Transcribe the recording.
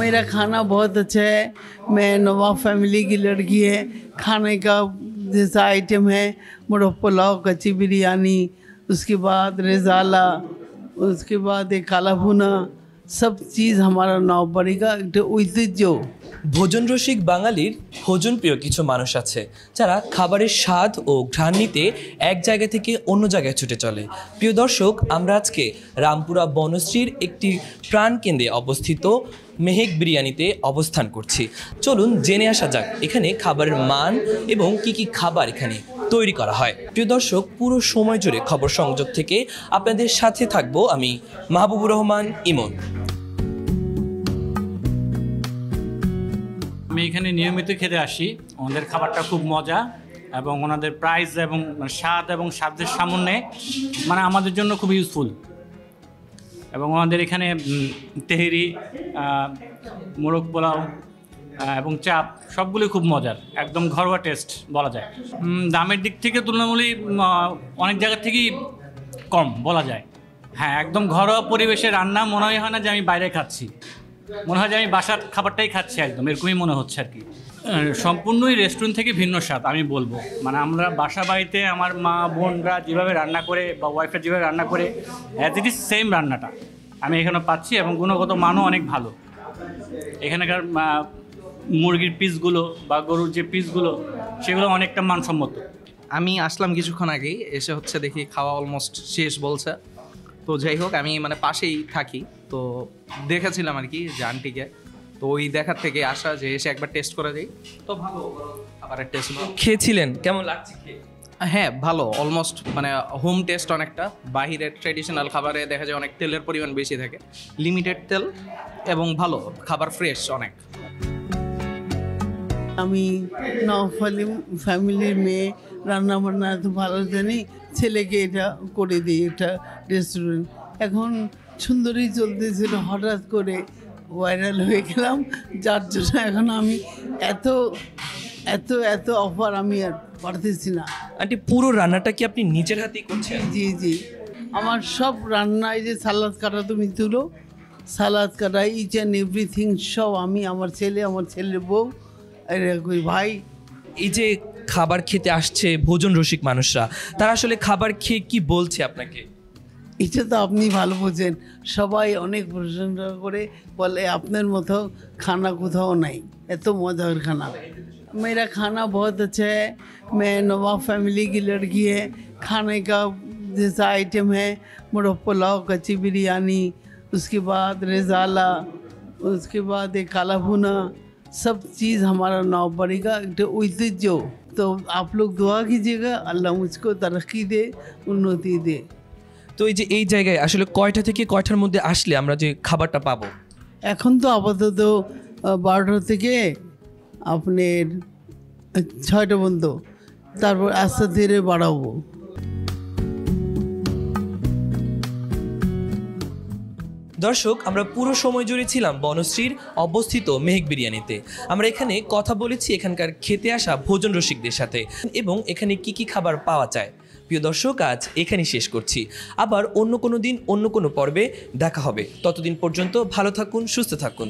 मेरा खाना बहुत अच्छा है। मैं नवाब फैमिली की लड़की है। खाने का जैसा आइटम है मोड़ा पुलाव, कच्ची बिरयानी, उसके बाद रेजाला, उसके बाद एक काला भुना, सब चीज़ हमारा नवबाड़ी का एक ঐতিহ্য। ভোজন রসিক বাঙালির ভোজন প্রিয় কিছু মানুষ আছে যারা খাবারের স্বাদ ও ঘ্রাণ নিতে এক জায়গা থেকে অন্য জায়গায় ছুটে চলে। প্রিয় দর্শক, আমরা আজকে রামপুরা বনশ্রীর একটি প্রাণকেন্দ্রে অবস্থিত মেহেক বিরিয়ানিতে অবস্থান করছি। চলুন জেনে আসা যাক এখানে খাবারের মান এবং কি খাবার এখানে তৈরি করা হয়। প্রিয় দর্শক, পুরো সময় জুড়ে খবর সংযোগ থেকে আপনাদের সাথে থাকবো আমি মাহবুবুর রহমান ইমন। আমি এখানে নিয়মিত খেতে আসি। ওনাদের খাবারটা খুব মজা এবং ওনাদের প্রাইস এবং স্বাদ এবং স্বাদের সামনে আমাদের জন্য খুব ইউজফুল। এবং ওনাদের এখানে তেহেরি, মোরগ পোলাও এবং চাপ সবগুলোই খুব মজার, একদম ঘরোয়া টেস্ট বলা যায়। দামের দিক থেকে তুলনামূলক অনেক জায়গা থেকেই কম বলা যায়। হ্যাঁ, একদম ঘরোয়া পরিবেশে রান্না, মনে হয় না যে আমি বাইরে খাচ্ছি, মনে হয় যে আমি বাসার খাবারটাই খাচ্ছি, একদম এরকমই মনে হচ্ছে আর কি। সম্পূর্ণই রেস্টুরেন্ট থেকে ভিন্ন স্বাদ আমি বলবো। আমরা বাসা বাড়িতে আমার মা বোনরা যেভাবে রান্না করে বা ওয়াইফের যেভাবে রান্না করে অ্যাজ ইট ইজ সেম রান্নাটা আমি এখানে পাচ্ছি এবং গুণগত মানও অনেক ভালো। এখানকার মুরগির পিসগুলো বা গরুর যে পিসগুলো সেগুলো অনেকটা মানসম্মত। আমি আসলাম কিছুক্ষণ আগেই, এসে দেখি খাওয়া অলমোস্ট শেষ বলছে। তো যাই হোক, আমি পাশেই থাকি, তো দেখেছিলাম আর কি যে আন্টিকে, তো ওই দেখার থেকে আসা যে এসে একবার টেস্ট করে যাই। তো ভালো খাবারের টেস্ট। খেয়েছিলেন, কেমন লাগছে খেয়ে? হ্যাঁ, ভালো, অলমোস্ট হোম টেস্ট অনেকটা। বাহিরের ট্র্যাডিশনাল খাবারে দেখা যায় অনেক তেলের পরিমাণ বেশি থাকে, লিমিটেড তেল এবং ভালো খাবার, ফ্রেশ অনেক। আমি নওয়াব ফ্যামিলির মেয়ে, রান্না বান্না এত ভালো জানি, ছেলেকে এটা করে দিই। এটা রেস্টুরেন্ট এখন সুন্দরই চলতেছিল, হঠাৎ করে ভাইরাল হয়ে গেলাম, যার জন্য এখন আমি এত এত এত অফার আমি আর পারতেছি না। আন্টি, পুরো রান্নাটা কি আপনি নিজের হাতেই করছেন? জি জি, আমার সব রান্নায় যে সালাদ কাটা তুমি তুলো, সালাদ কাটা, ইচ অ্যান্ড এভরিথিং সব আমি, আমার ছেলে, আমার ছেলের বউ, ভাই। এই যে খাবার খেতে আসছে ভোজন রসিক মানুষরা, তারা আসলে খাবার খেয়ে কি বলছে আপনাকে? এটা তো আপনি ভালো বোঝেন, সবাই অনেক প্রশংসা করে বলে আপনার মতো খানা কোথাও নাই, এত মজার খানা। मेरा खाना बहुत अच्छा है। मैं नवाब फैमिली की लड़की है। खाने का जैसा आइटम है मोड़ा पुलाव, कच्ची बिरयानी, उसके बाद रेजाला, उसके बाद एक काला भुना, सब चीज़ हमारा नवबाड़ी का एक ঐতিহ্য। तो आप लोग दुआ कीजिएगा, अल्लाह मुझको तरक्की दे, उन्नति दे। তো এই জায়গায় আসলে কয়টা থেকে কয়টার মধ্যে আসলে আমরা যে খাবারটা পাবো? এখন তো আপাতত 12টা থেকে আপনার 6টা পর্যন্ত, তারপর আস্তে ধীরে বাড়াবো। দর্শক, আমরা পুরো সময় জুড়ে ছিলাম বনশ্রীর অবস্থিত মেহেক বিরিয়ানিতে। আমরা এখানে কথা বলেছি এখানকার খেতে আসা ভোজন রসিকদের সাথে এবং এখানে কি খাবার পাওয়া যায়। প্রিয় দর্শক, আজ এখানেই শেষ করছি। আবার অন্য কোনো দিন অন্য কোনো পর্বে দেখা হবে। ততদিন পর্যন্ত ভালো থাকুন, সুস্থ থাকুন।